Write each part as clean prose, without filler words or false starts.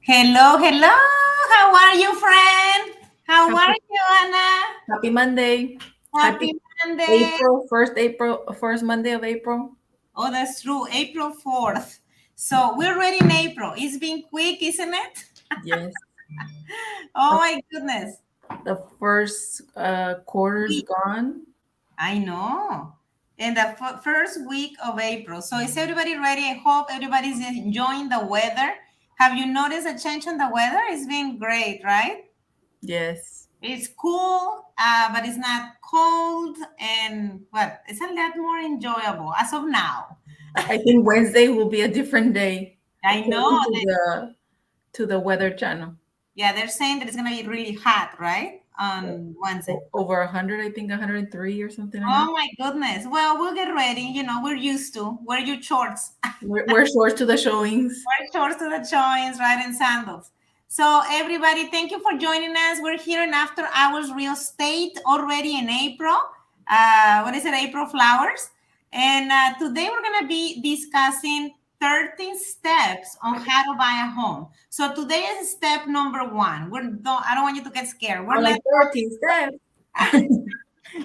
Hello, hello. How are you, friend? How are Happy, you, Anna? happy Monday. Happy Happy Monday. April, first Monday of April. Oh, that's true. April 4th. So we're already in April. It's been quick, isn't it? Yes. Oh, The, my goodness. the first quarter's We, gone. I know. In the first week of April. So is everybody ready? I hope everybody's enjoying the weather. Have you noticed a change in the weather? It's been great, right? Yes. It's cool, but it's not cold, and what? It's a lot more enjoyable as of now. I think Wednesday will be a different day I know according that, to the weather channel. yeah, they're saying that it's gonna be really hot, right? On Wednesday. Over 100, I think 103 or something like that. Oh my goodness. Well, we'll get ready. We're used to wear your shorts. We're short to the showings. Wear shorts to the joints, right? And sandals. So, everybody, thank you for joining us. We're here in After Hours Real Estate already in April. What is it? April Flowers. And today we're going to be discussing 13 steps on how to buy a home. So, today is step number one. I don't want you to get scared. Or like 13 steps.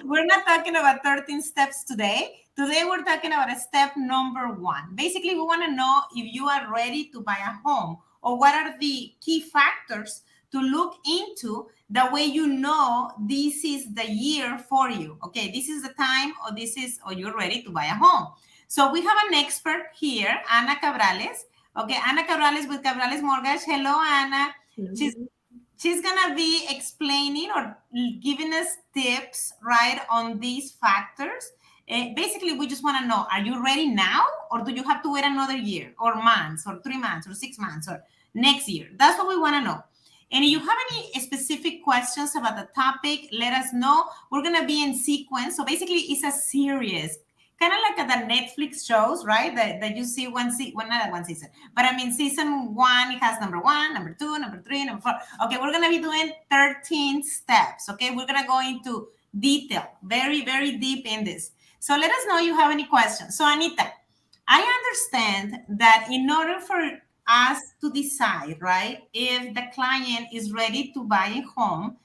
We're not talking about 13 steps today. Today, we're talking about a step number one. Basically, we want to know if you are ready to buy a home or what are the key factors to look into the way you know this is the year for you. Okay, this is the time, or you're ready to buy a home. So, we have an expert here, Ana Cabrales. Okay, Ana Cabrales with Cabrales Mortgage. Hello, Ana. She's she's gonna be explaining or giving us tips right on these factors. Basically, we just want to know: are you ready now, or do you have to wait another year, or months, or 3 months, or 6 months, or next year? That's what we want to know. And if you have any specific questions about the topic, let us know. We're gonna be in sequence. So basically, it's a series, kind of like the Netflix shows, right? That you see well, not one season, but I mean, season one, it has number one, number two, number three, number four. Okay, we're going to be doing 13 steps. Okay, we're going to go into detail, very, very deep in this. So let us know if you have any questions. So, Anita, I understand that in order for us to decide, right, if the client is ready to buy a home,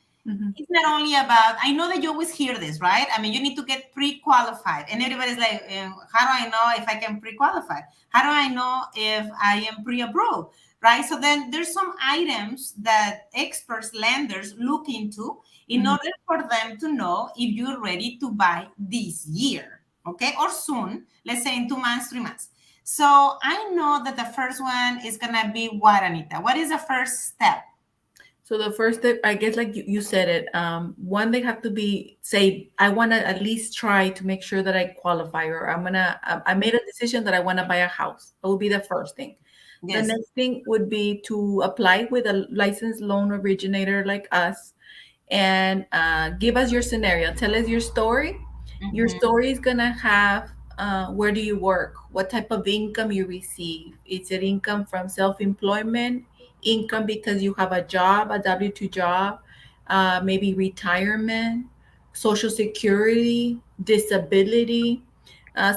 it's not only about, I know that you always hear this, right? I mean, you need to get pre-qualified. And everybody's like, how do I know if I can pre-qualify? How do I know if I am pre-approved, right? So then there's some items that experts, lenders look into in order for them to know if you're ready to buy this year, okay? Or soon, let's say in 2 months, 3 months. So I know that the first one is gonna be what, Anita? What is the first step? So the first step, I guess, like you said it, one, they have to say, I want to at least try to make sure that I qualify, or I made a decision that I want to buy a house. That would be the first thing. The Yes. next thing would be to apply with a licensed loan originator like us and give us your scenario. Tell us your story. Your Mhm. story is going to have where do you work? What type of income you receive? Is it income from self employment? Income because you have a job, a W 2 job, maybe retirement, social security, disability.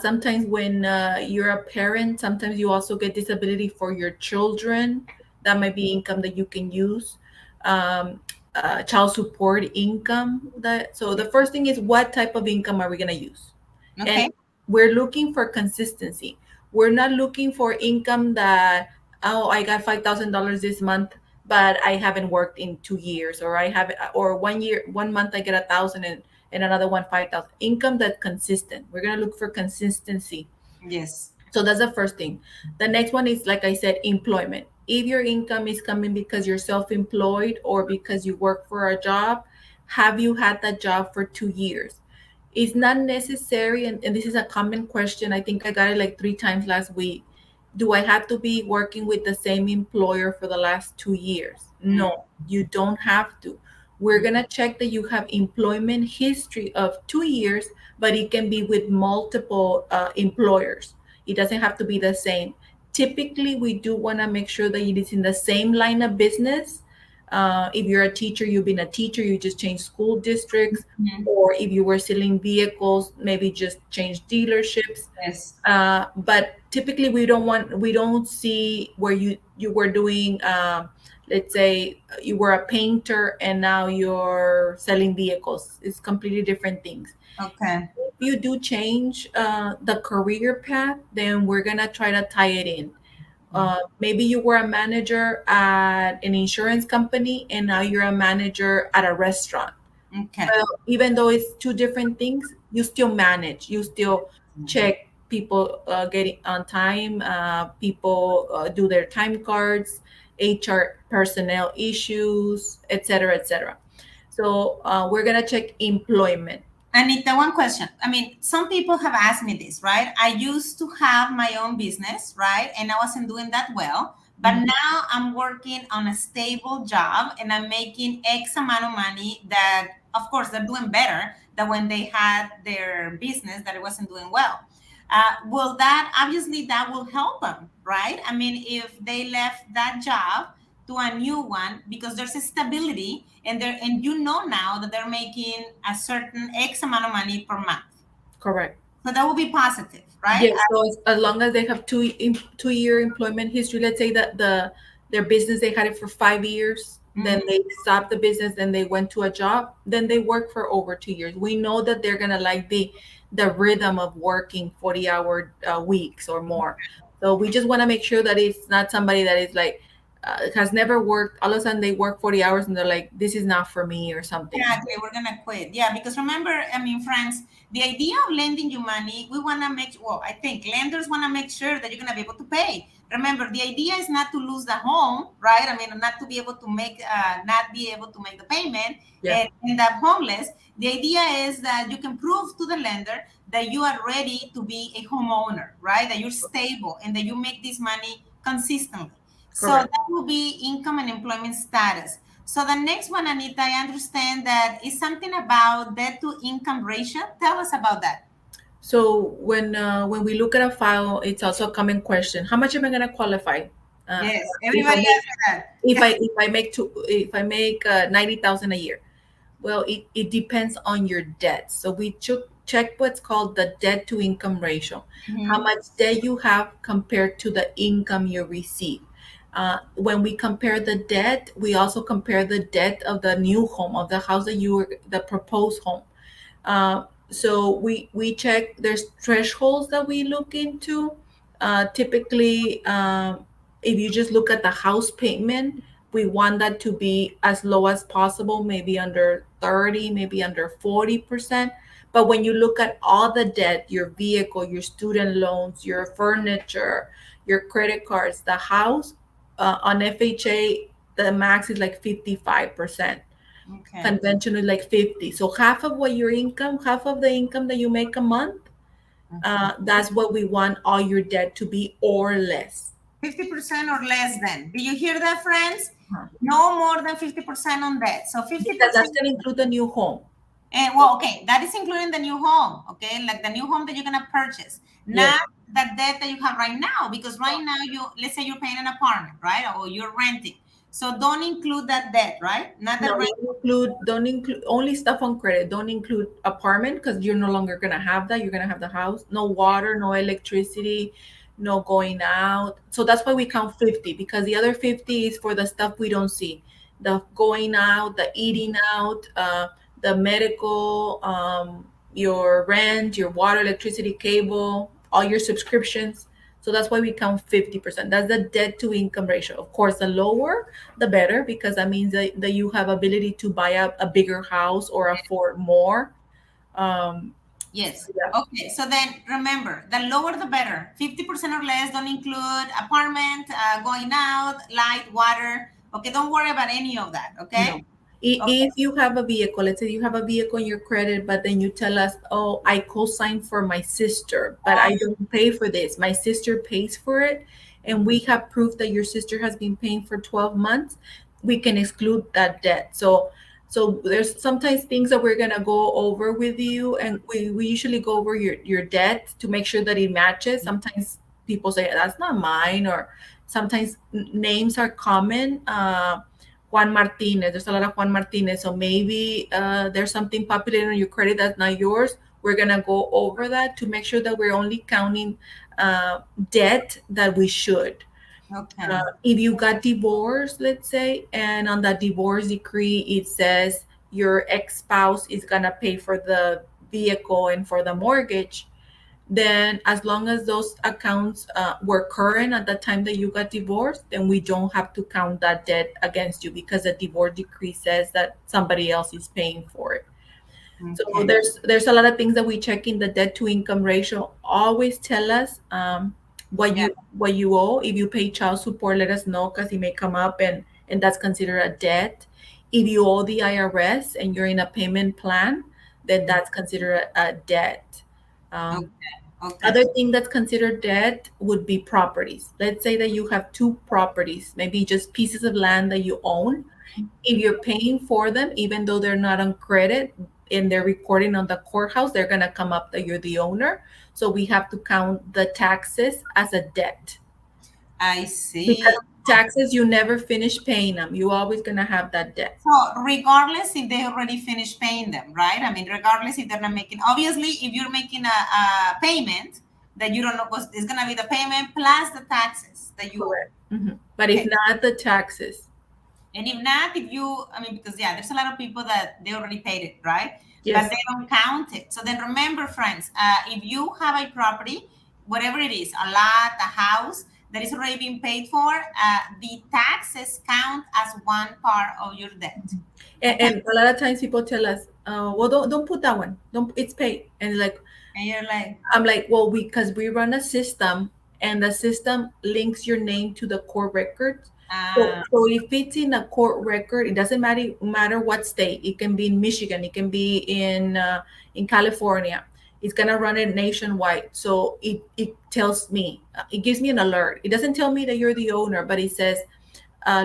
Sometimes when you're a parent, sometimes you also get disability for your children. That might be income that you can use. Child support income. So the first thing is, what type of income are we going to use? And Okay. we're looking for consistency. We're not looking for income that, oh, I got $5,000 this month, but I haven't worked in 2 years, or I have, or 1 year, 1 month I get 1,000 and another one 5,000. Income that's consistent. We're gonna look for consistency. Yes. So that's the first thing. The next one is, like I said, employment. If your income is coming because you're self-employed or because you work for a job, have you had that job for 2 years? It's not necessary, and this is a common question. I think I got it like 3 times last week. Do I have to be working with the same employer for the last 2 years? No, you don't have to. We're gonna check that you have employment history of 2 years, but it can be with multiple employers. It doesn't have to be the same. Typically, we do want to make sure that it is in the same line of business, If you're a teacher, you've been a teacher, you just change school districts, Mhm. or if you were selling vehicles, maybe just change dealerships. Yes. But typically, we don't see where you were doing. Let's say you were a painter and now you're selling vehicles. It's completely different things. Okay. If you do change the career path, then we're gonna try to tie it in. Maybe you were a manager at an insurance company and now you're a manager at a restaurant. Okay. Well, even though it's two different things, you still manage. You still check people getting on time. People do their time cards, HR personnel issues, etc., etc. So we're gonna check employment. Anita, one question. I mean, some people have asked me this, right? I used to have my own business, right? And I wasn't doing that well. But Mhm. now I'm working on a stable job and I'm making X amount of money that, of course, they're doing better than when they had their business that it wasn't doing well. Will that, obviously, that will help them, right? I mean, if they left that job to a new one because there's a stability and they're and you know now that they're making a certain X amount of money per month. Correct. So that will be positive, right? Yes, so as long as they have 2 year employment history, let's say that their business they had it for 5 years, then Mhm. they stopped the business, then they went to a job, then they work for over 2 years. We know that they're gonna like the rhythm of working 40-hour weeks or more. So we just want to make sure that it's not somebody that is like has never worked. All of a sudden they work 40 hours and they're like, this is not for me or something. Exactly, we're gonna quit. Yeah, because remember, I mean, friends, the idea of lending you money, we wanna make well, I think lenders wanna make sure that you're gonna be able to pay. Remember, the idea is not to lose the home, right? I mean, not to be able to make, not be able to make the payment Yeah, and end up homeless. The idea is that you can prove to the lender that you are ready to be a homeowner, right? That you're stable and that you make this money consistently. So correct. that will be income and employment status. So the next one, Anita, I understand that is something about debt to income ratio. Tell us about that. So when we look at a file, it's also a common question: how much am I going to qualify? Uh, Yes, if I everybody make asks that. if I make 90,000 a year, well, it depends on your debt. So we check what's called the debt to income ratio, how Mhm. much debt you have compared to the income you receive. When we compare the debt, we also compare the debt of the new home, of the house that the proposed home. So we check. There's thresholds that we look into. Typically, if you just look at the house payment, we want that to be as low as possible, maybe under 30, maybe under 40%. But when you look at all the debt, your vehicle, your student loans, your furniture, your credit cards, the house, on FHA, the max is like 55%. Okay. Conventional like 50. So half of what your income, half of the income that you make a month, Mhm. that's what we want all your debt to be or less. 50% or less then. Do you hear that, friends? Huh. No more than 50% on debt. So Because that's 50%. going to include the new home. And well, okay, that is including the new home, okay, like the new home that you're gonna purchase, Yes. not the debt that you have right now, because right now you, let's say you're paying an apartment, right, or you're renting, so don't include that debt, right? Not the No, rent. don't include only stuff on credit. Don't include apartment because you're no longer gonna have that. You're gonna have the house. No water, no electricity, no going out. So that's why we count 50, because the other 50 is for the stuff we don't see. The going out, the eating out, the medical, your rent, your water, electricity, cable, all your subscriptions. So that's why we count 50%. That's the debt to income ratio. Of course, the lower the better, because that means that you have ability to buy a bigger house or afford more. Um, Yes. yeah. Okay. So then remember, the lower the better. 50% or less. Don't include apartment, going out, light, water. Okay. Don't worry about any of that. Okay. No. Okay. If you have a vehicle, let's say you have a vehicle in your credit, but then you tell us, oh, I co-signed for my sister, but I don't pay for this. My sister pays for it. And we have proof that your sister has been paying for 12 months. We can exclude that debt. So there's sometimes things that we're gonna go over with you, and we usually go over your debt to make sure that it matches. Sometimes people say that's not mine, or sometimes names are common. Juan Martinez. There's a lot of Juan Martinez. So maybe there's something populated on your credit that's not yours. We're gonna go over that to make sure that we're only counting debt that we should. Okay. If you got divorced, let's say, and on that divorce decree it says your ex-spouse is gonna pay for the vehicle and for the mortgage, then as long as those accounts were current at the time that you got divorced, then we don't have to count that debt against you because the divorce decree says that somebody else is paying for it. So Okay. there's a lot of things that we check in the debt to income ratio. Always tell us Yeah. what you owe. If you pay child support, let us know because it may come up and that's considered a debt. If you owe the IRS and you're in a payment plan, then that's considered a debt. Um, Okay. Okay. Other thing that's considered debt would be properties. Let's say that you have two properties, maybe just pieces of land that you own. If you're paying for them, even though they're not on credit and they're recording on the courthouse, they're going to come up that you're the owner. So we have to count the taxes as a debt I because see. taxes, you never finish paying them. You're always going to have that debt. So regardless if they already finished paying them, right? I mean, regardless if they're not making, obviously, if you're making a payment that you don't know, was it's gonna be the payment plus the taxes that you owe. Correct. But if Okay. not, the taxes. And if not, if you, I mean, because yeah, there's a lot of people that they already paid it, right? But Yes. they don't count it. So then remember, friends, if you have a property, whatever it is, a lot, a house that is already being paid for, the taxes count as one part of your debt. Okay. And a lot of times people tell us, well, don't put that one. Don't, it's paid. And like, And you're like, I'm like, well, because we run a system and the system links your name to the court records. ah, So if it's in a court record, it doesn't matter what state. It can be in Michigan. It can be in California. It's gonna run it nationwide. So it tells me, it gives me an alert. It doesn't tell me that you're the owner, but it says,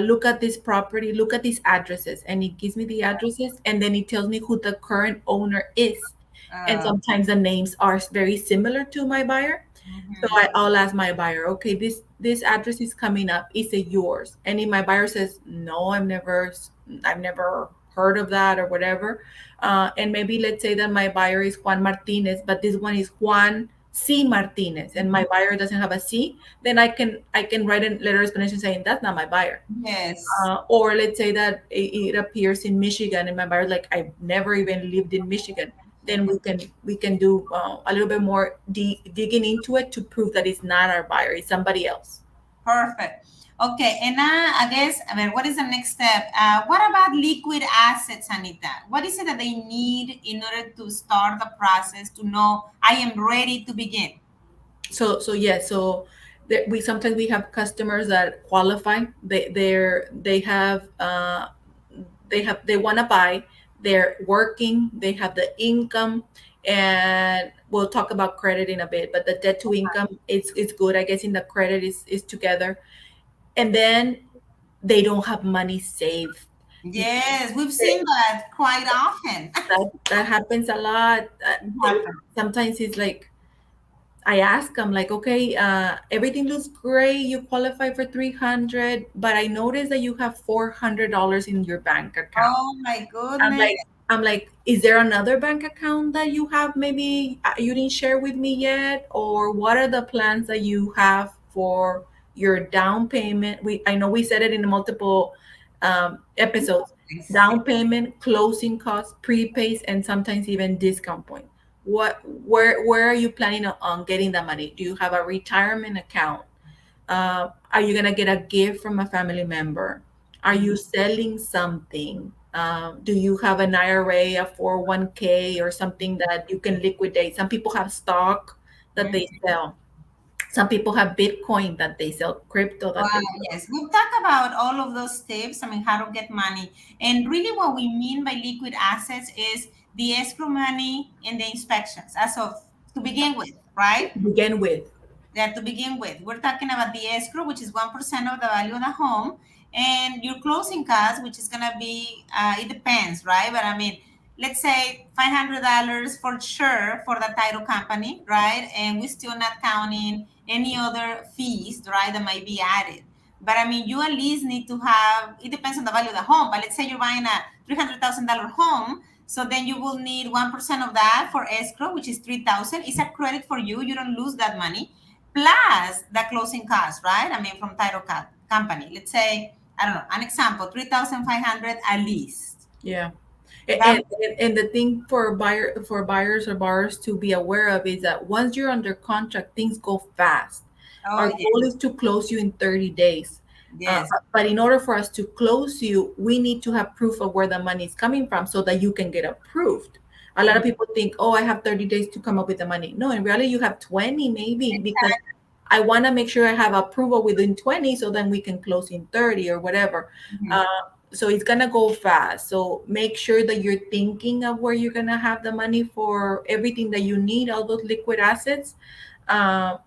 look at this property, look at these addresses, and it gives me the addresses, and then it tells me who the current owner is. And uh, sometimes the names are very similar to my buyer. So mhm. I'll ask my buyer, okay, this address is coming up. Is it yours? And if my buyer says, no, I've never heard of that or whatever, and maybe let's say that my buyer is Juan Martinez, but this one is Juan C. Martinez, and my buyer doesn't have a C, then I can write a letter of explanation saying that's not my buyer. Yes, Or let's say that it appears in Michigan, and my buyer's like, I've never even lived in Michigan. Then we can do a little bit more digging into it to prove that it's not our buyer, it's somebody else. perfect. Okay, and I guess, I mean, what is the next step? What about liquid assets, Anita? What is it that they need in order to start the process to know I am ready to begin? So yes, so we sometimes we have customers that qualify. They want to buy. They're working. They have the income, and we'll talk about credit in a bit. But the debt to income it's good. I guess in the credit is together, and then they don't have money saved. You Yes, we've seen that quite often. that happens a lot. It happens. Sometimes it's like I ask them like, okay, everything looks great. You qualify for 300, but I noticed that you have $400 in your bank account. Oh my I'm goodness. like, I'm like, is there another bank account that you have maybe you didn't share with me yet, or what are the plans that you have for your down payment? I know we said it in multiple episodes. Yes. Down payment, closing costs, prepays, and sometimes even discount point. Where are you planning on getting that money? Do you have a retirement account? Are you gonna get a gift from a family member? Are you selling something? Do you have an IRA, a 401k, or something that you can liquidate? Some people have stock that Mhm. they sell. Some people have Bitcoin that they sell, crypto that Wow, they sell. yes. We've talked about all of those tips. I mean, how to get money. And really, what we mean by liquid assets is the escrow money and the inspections, as of to begin with, right? To begin with. That to begin with, we're talking about the escrow, which is 1% of the value of the home, and your closing costs, which is going to be, it depends, right? But I mean, let's say $500 for sure for the title company, right? And we're still not counting any other fees, right, that might be added. But I mean, you at least need to have, it depends on the value of the home, but let's say you're buying a $300,000 home. So then you will need 1% of that for escrow, which is 3,000. It's a credit for you. You don't lose that money. Plus the closing costs, right? I mean, from title company. Let's say, I don't know, an example, 3,500 at least. Yeah. That, And the thing for buyers or borrowers to be aware of is that once you're under contract, things go fast. oh, Our yeah, goal is to close you in 30 days. yes. But in order for us to close you, we need to have proof of where the money is coming from so that you can get approved. A lot of people think, oh, I have 30 days to come up with the money. No, in reality, you have 20 maybe, because I want to make sure I have approval within 20 so then we can close in 30 or whatever. Mhm. Uh, so it's going to go fast. So make sure that you're thinking of where you're going to have the money for everything that you need, all those liquid assets. Uh,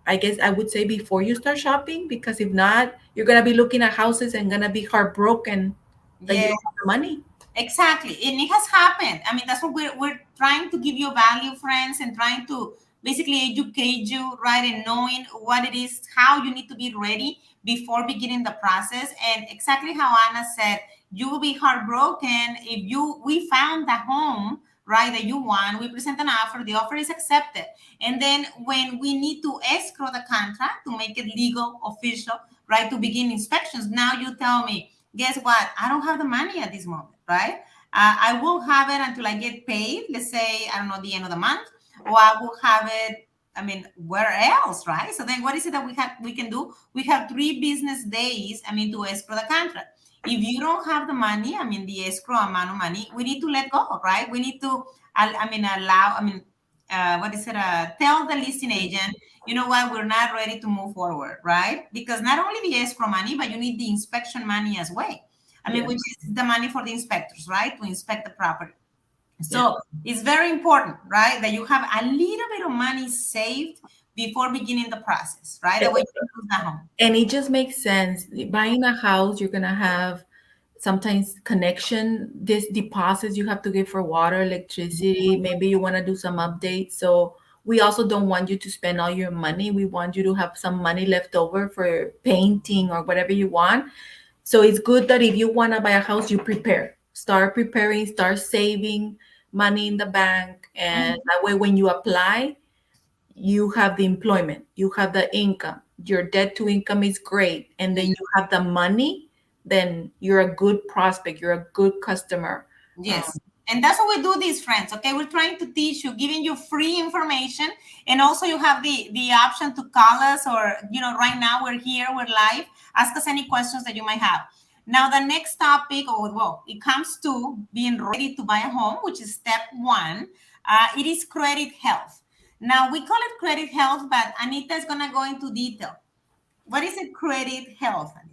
I guess I would say before you start shopping, because if not, you're going to be looking at houses and going to be heartbroken that you Yes. don't have the money. Exactly. And it has happened. I mean, that's what we're trying to give you value, friends, and trying to basically educate you, right? And knowing what it is, how you need to be ready before beginning the process. And exactly how Anna said, you will be heartbroken if we found the home, right, that you want. We present an offer, the offer is accepted. And then when we need to escrow the contract to make it legal, official, right, to begin inspections, now you tell me, guess what? I don't have the money at this moment, right? I will have it until I get paid. Let's say, I don't know, the end of the month, or I will have it. I mean, where else, right? So then, what is it that we can do? We have 3 business days. I mean, to escrow the contract. If you don't have the money, I mean, the escrow amount of money, we need to let go, right? We need to, I mean, allow. I mean, what is it? Tell the listing agent, you know what, we're not ready to move forward, right? Because not only the escrow money, but you need the inspection money as well. I mean, Yeah. which is the money for the inspectors, right? To inspect the property. Yeah. So it's very important, right? That you have a little bit of money saved before beginning the process, right? That way you can lose that home. And it just makes sense. Buying a house, you're gonna have sometimes connection, this deposits you have to give for water, electricity. Maybe you want to do some updates. So we also don't want you to spend all your money. We want you to have some money left over for painting or whatever you want. So it's good that if you want to buy a house, you prepare. Start preparing, start saving money in the bank. And Mhm. that way, when you apply, you have the employment, you have the income, your debt to income is great, and then you have the money, then you're a good prospect, you're a good customer. Yes. And that's what we do these friends. Okay. We're trying to teach you, giving you free information. And also you have the option to call us, or, right now we're here, we're live. Ask us any questions that you might have. Now, the next topic, or well, it comes to being ready to buy a home, which is step one. It is credit health. Now, we call it credit health, but Anita is going to go into detail. What is it, credit health, Anita?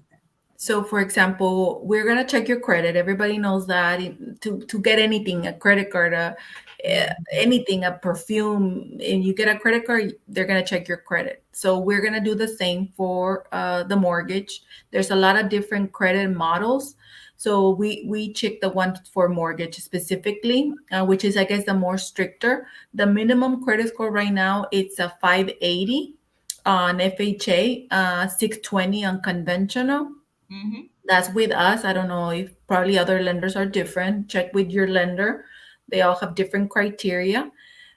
So, for example, we're gonna check your credit. Everybody knows that to get anything, a credit card, anything, a perfume, and you get a credit card, they're gonna check your credit. So we're gonna do the same for the mortgage. There's a lot of different credit models. So we check the one for mortgage specifically, which is, I guess, the more stricter. The minimum credit score right now, it's a 580 on FHA, 620 on conventional. Mm-hmm. That's with us. I don't know if probably other lenders are different. Check with your lender. They all have different criteria,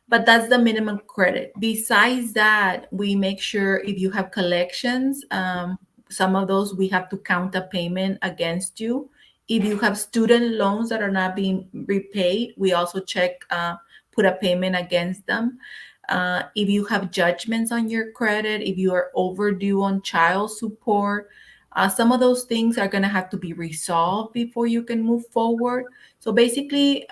but that's the minimum credit. Besides that, we make sure if you have collections, some of those we have to count a payment against you. If you have student loans that are not being repaid, we also check, put a payment against them. If you have judgments on your credit, if you are overdue on child support, some of those things are going to have to be resolved before you can move forward. So basically,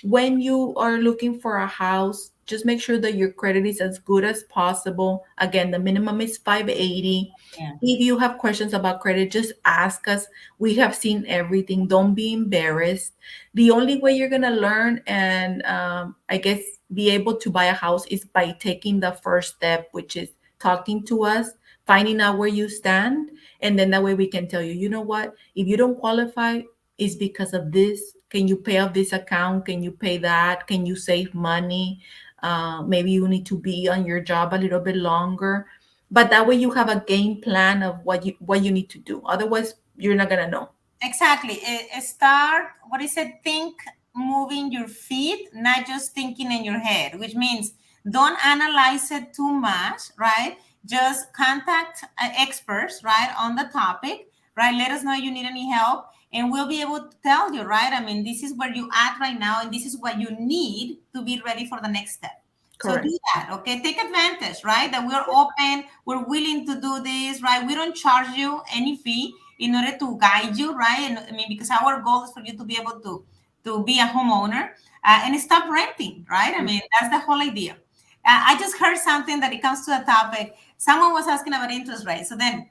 when you are looking for a house, just make sure that your credit is as good as possible. Again, the minimum is 580. Yeah. If you have questions about credit, just ask us. We have seen everything. Don't be embarrassed. The only way you're going to learn and I guess be able to buy a house is by taking the first step, which is talking to us, finding out where you stand, and then that way we can tell you, you know what, if you don't qualify, it's because of this. Can you pay off this account? Can you pay that? Can you save money? Maybe you need to be on your job a little bit longer. But that way you have a game plan of what you need to do. Otherwise, you're not gonna know. Exactly. Start, what is it? Think moving your feet, not just thinking in your head, which means don't analyze it too much, right? Just contact experts, right, on the topic, right? Let us know you need any help, and we'll be able to tell you, right? I mean, this is where you at right now, and this is what you need to be ready for the next step. So Correct. do that, okay? Take advantage, right? That we're open, we're willing to do this, right? We don't charge you any fee in order to guide you, right? And I mean, because our goal is for you to be able to be a homeowner and stop renting, right? I mean, that's the whole idea. I just heard something that it comes to a topic. Someone was asking about interest rates. So then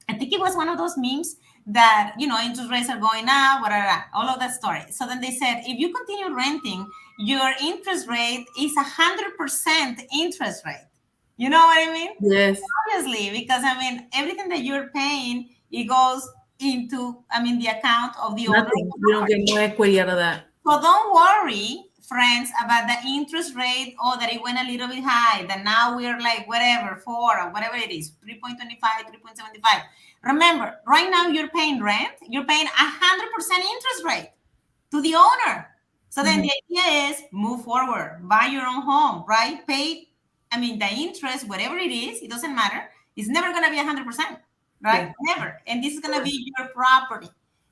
I think it was one of those memes that, interest rates are going up, whatever, all of that story. So then they said, if you continue renting, your interest rate is 100% interest rate. You know what I mean? Yes. Obviously, because I mean, everything that you're paying, it goes into, I mean, the account of the owner of Nothing. the You don't property. get no equity out of that. So don't worry, friends, about the interest rate. Oh, that it went a little bit high. That now we're like whatever, 4 or whatever it is, 3.25, 3.75. Remember, right now you're paying rent, you're paying 100% interest rate to the owner. So then Mhm. the idea is move forward, buy your own home, right? Pay, I mean, the interest, whatever it is, it doesn't matter. It's never going to be 100%, Yeah. right? Never. And this is going to Correct. be your property,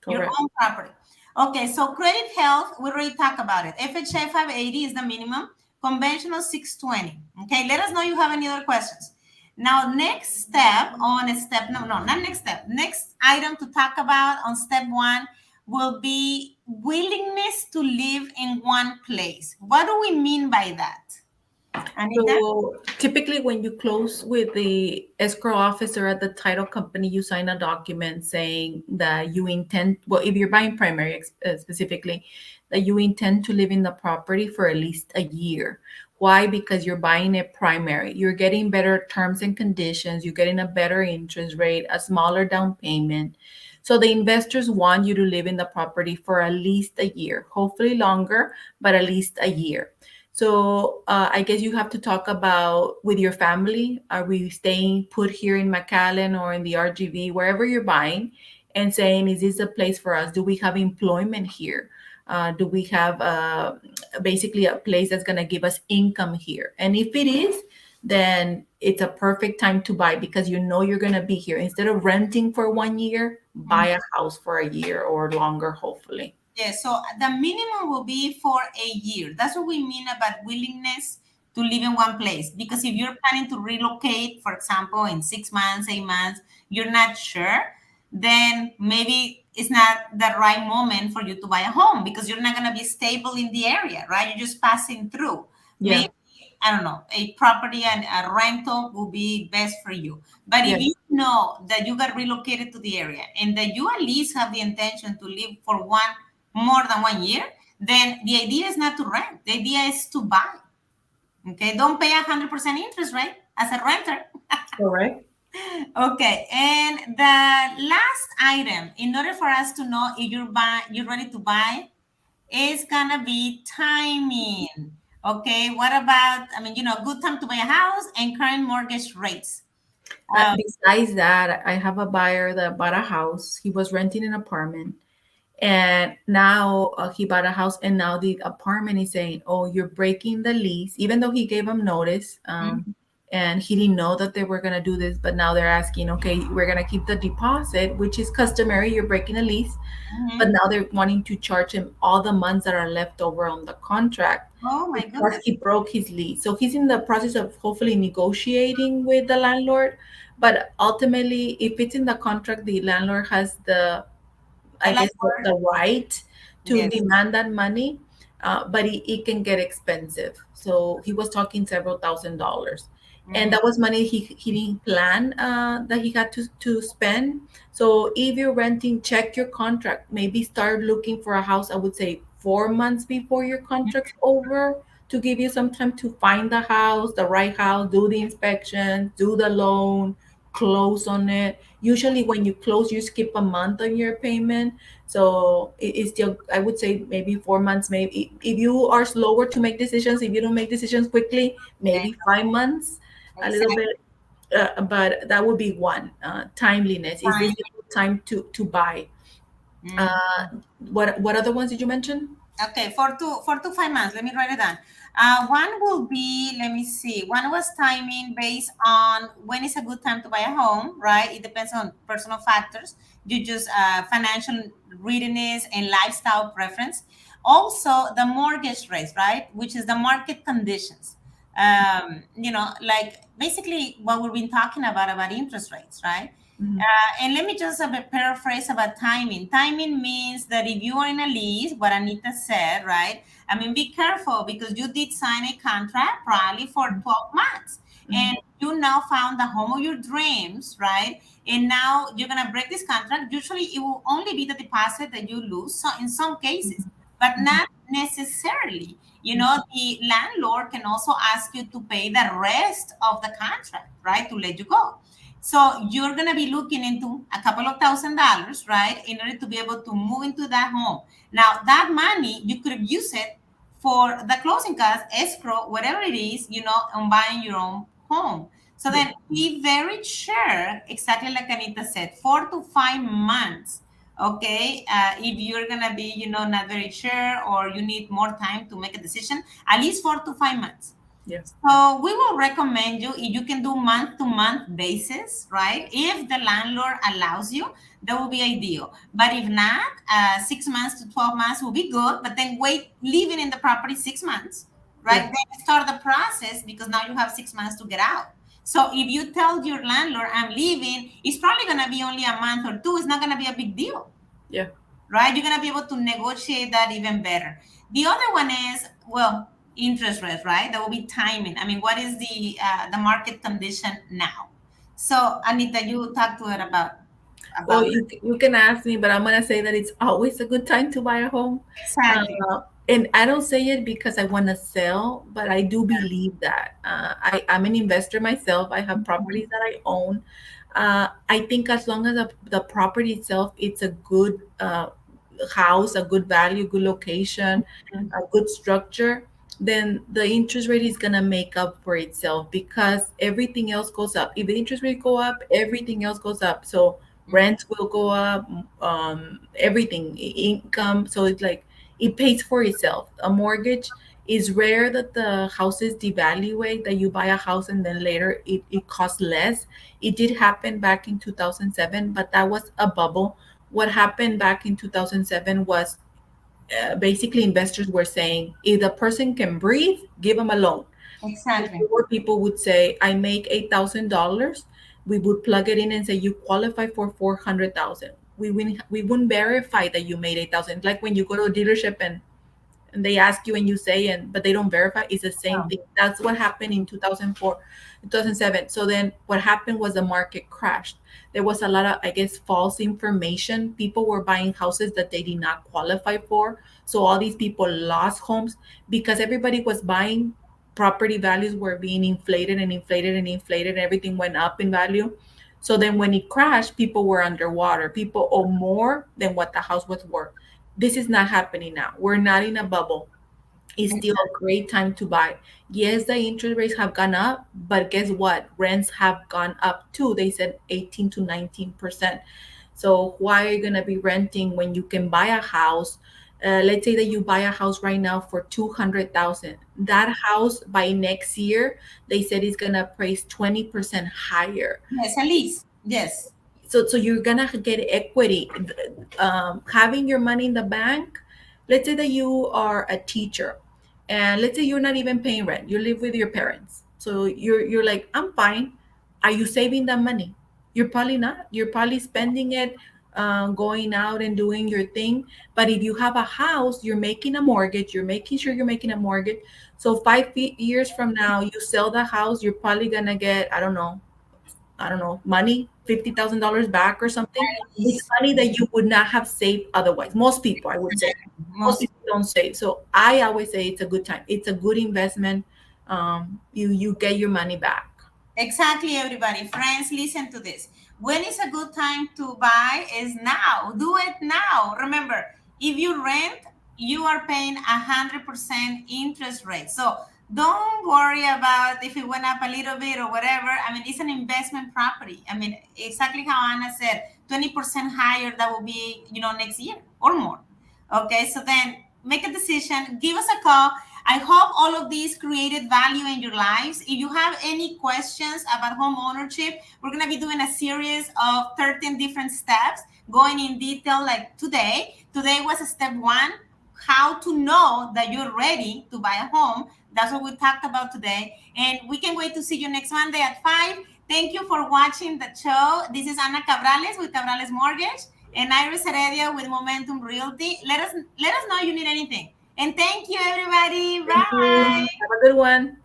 your Correct. own property. Okay, so credit health, we already talked about it. FHA 580 is the minimum, conventional 620. Okay, let us know you have any other questions. Now, next step on step, no, no, not next step. Next item to talk about on step one will be willingness to live in one place. What do we mean by that, Anita? So typically, when you close with the escrow officer at the title company, you sign a document saying that you intend, well, if you're buying primary specifically, that you intend to live in the property for at least a year. Why? Because you're buying it primary. You're getting better terms and conditions. You're getting a better interest rate, a smaller down payment. So the investors want you to live in the property for at least a year, hopefully longer, but at least a year. So I guess you have to talk about with your family. Are we staying put here in McAllen or in the RGV, wherever you're buying, and saying, is this a place for us? Do we have employment here? Do we have basically a place that's going to give us income here? And if it is, then it's a perfect time to buy because you know you're going to be here. Instead of renting for 1 year, buy a house for a year or longer, hopefully. Yeah, so the minimum will be for a year. That's what we mean about willingness to live in one place. Because if you're planning to relocate, for example, in 6 months, 8 months, you're not sure, then maybe it's not the right moment for you to buy a home because you're not going to be stable in the area, right? You're just passing through. Yeah. Maybe, I don't know, a property and a rental will be best for you. But if Yeah. you know that you got relocated to the area and that you at least have the intention to live for more than 1 year, then the idea is not to rent. The idea is to buy. Okay, don't pay 100% interest rate as a renter. Correct. Okay, and the last item, in order for us to know if you're ready to buy, is gonna be timing. Okay, what about? I mean, good time to buy a house and current mortgage rates. Um, Besides that, I have a buyer that bought a house. He was renting an apartment, and now he bought a house, and now the apartment is saying, "Oh, you're breaking the lease," even though he gave them notice, mhm, and he didn't know that they were gonna do this. But now they're asking, "Okay, we're gonna keep the deposit, which is customary. You're breaking a lease." But mhm. now they're wanting to charge him all the months that are left over on the contract Oh my because goodness. he broke his lease. So he's in the process of hopefully negotiating with the landlord. But ultimately, if it's in the contract, the landlord has the, I I like guess, work. the right to Yes. demand that money, but it can get expensive. So he was talking several $1,000s. And Mhm. that was money he didn't plan that he had to spend. So if you're renting, check your contract. Maybe start looking for a house, I would say 4 months before your contract's over to give you some time to find the house, the right house, do the inspection, do the loan, close on it. Usually when you close, you skip a month on your payment. So it's still, I would say maybe 4 months. Maybe if you are slower to make decisions, if you don't make decisions quickly, Yeah, maybe 5 months, a little exactly. bit. but that would be one. Timeliness. Is this Time. a good time to buy? Mhm. Uh, what other ones did you mention? Okay, 4 to 5 months. Let me write it down. One will be, let me see. One was timing based on when is a good time to buy a home, right? It depends on personal factors. You just financial readiness and lifestyle preference. Also, the mortgage rates, right? Which is the market conditions. Like basically what we've been talking about interest rates, right? Mhm. And let me just a bit paraphrase about timing. Timing means that if you are in a lease, what Anita said, right? I mean, be careful because you did sign a contract probably for 12 months Mhm. and you now found the home of your dreams, right? And now you're going to break this contract. Usually it will only be the deposit that you lose so in some cases, but not necessarily. The landlord can also ask you to pay the rest of the contract, right? To let you go. So you're gonna be looking into a couple of $1,000s, right, in order to be able to move into that home. Now that money you could use it for the closing costs, escrow, whatever it is, on buying your own home. So Yeah. then be very sure, exactly like Anita said, 4 to 5 months. Okay, if you're gonna be, not very sure or you need more time to make a decision, at least 4 to 5 months. Yeah. So we will recommend you if you can do month to month basis, right? If the landlord allows you, that will be ideal. But if not, 6 months to 12 months will be good. But then wait, living in the property 6 months, right? Yeah. Then start the process because now you have 6 months to get out. So if you tell your landlord I'm leaving, it's probably gonna be only a month or two. It's not gonna be a big deal, Yeah. right? You're gonna be able to negotiate that even better. The other one is, well, interest rates, right? That will be timing. I mean, what is the market condition now? So Anita, you talk to her Well, about you can ask me, but I'm gonna say that it's always a good time to buy a home. exactly. And I don't say it because I want to sell, but I do believe that. I'm an investor myself. I have properties that I own. I think as long as the property itself, it's a good house, a good value, good location, a good structure, then the interest rate is gonna make up for itself because everything else goes up. If the interest rate go up, everything else goes up. So rent will go up, everything, income. So it's like it pays for itself. A mortgage is rare that the houses devaluate, that you buy a house and then later it costs less. It did happen back in 2007, but that was a bubble. What happened back in 2007 was basically investors were saying if the person can breathe, give them a loan. Exactly. Before people would say, I make $8,000, we would plug it in and say you qualify for 400,000. We wouldn't verify that you made 8,000. Like when you go to a dealership and they ask you and you say and but they don't verify, it's the same Oh, thing. That's what happened in 2004, 2007. So then what happened was the market crashed. There was a lot of, I guess, false information. People were buying houses that they did not qualify for, so all these people lost homes because everybody was buying. Property values were being inflated and inflated and inflated, and everything went up in value. So then when it crashed, people were underwater. People owe more than what the house was worth. This is not happening now. We're not in a bubble. It's still a great time to buy. Yes, the interest rates have gone up, but guess what? Rents have gone up too. They said 18 to 19%. So why are you gonna be renting when you can buy a house? Let's say that you buy a house right now for 200,000. That house by next year, they said is gonna price 20% higher. yes, Elise. Yes. So you're gonna get equity. Having your money in the bank, let's say that you are a teacher and let's say you're not even paying rent, you live with your parents, so you're like, I'm fine. Are you saving that money? You're probably not. You're probably spending it, going out and doing your thing. But if you have a house, you're making a mortgage, you're making sure you're making a mortgage. So 5 years from now you sell the house, you're probably gonna get, I don't know, money, $50,000 back or something. It's Elise. money that you would not have saved otherwise. Most people, I would say, most Most people don't save. So I always say it's a good time. It's a good investment. You get your money back. exactly, everybody. Friends, listen to this. When is a good time to buy? Is now. Do it now. Remember, if you rent, you are paying 100% interest rate. So don't worry about if it went up a little bit or whatever. I mean, it's an investment property. I mean, exactly how Anna said, 20% higher, that will be, next year or more. Okay, so then make a decision, give us a call. I hope all of these created value in your lives. If you have any questions about home ownership, we're going to be doing a series of 13 different steps going in detail like today. Today was step one, how to know that you're ready to buy a home. That's what we talked about today. And we can wait to see you next Monday at 5. Thank you for watching the show. This is Ana Cabrales with Cabrales Mortgage and Iris Heredia with Momentum Realty. Let us know if you need anything. And thank you, everybody. Thank you. Bye. Have a good one.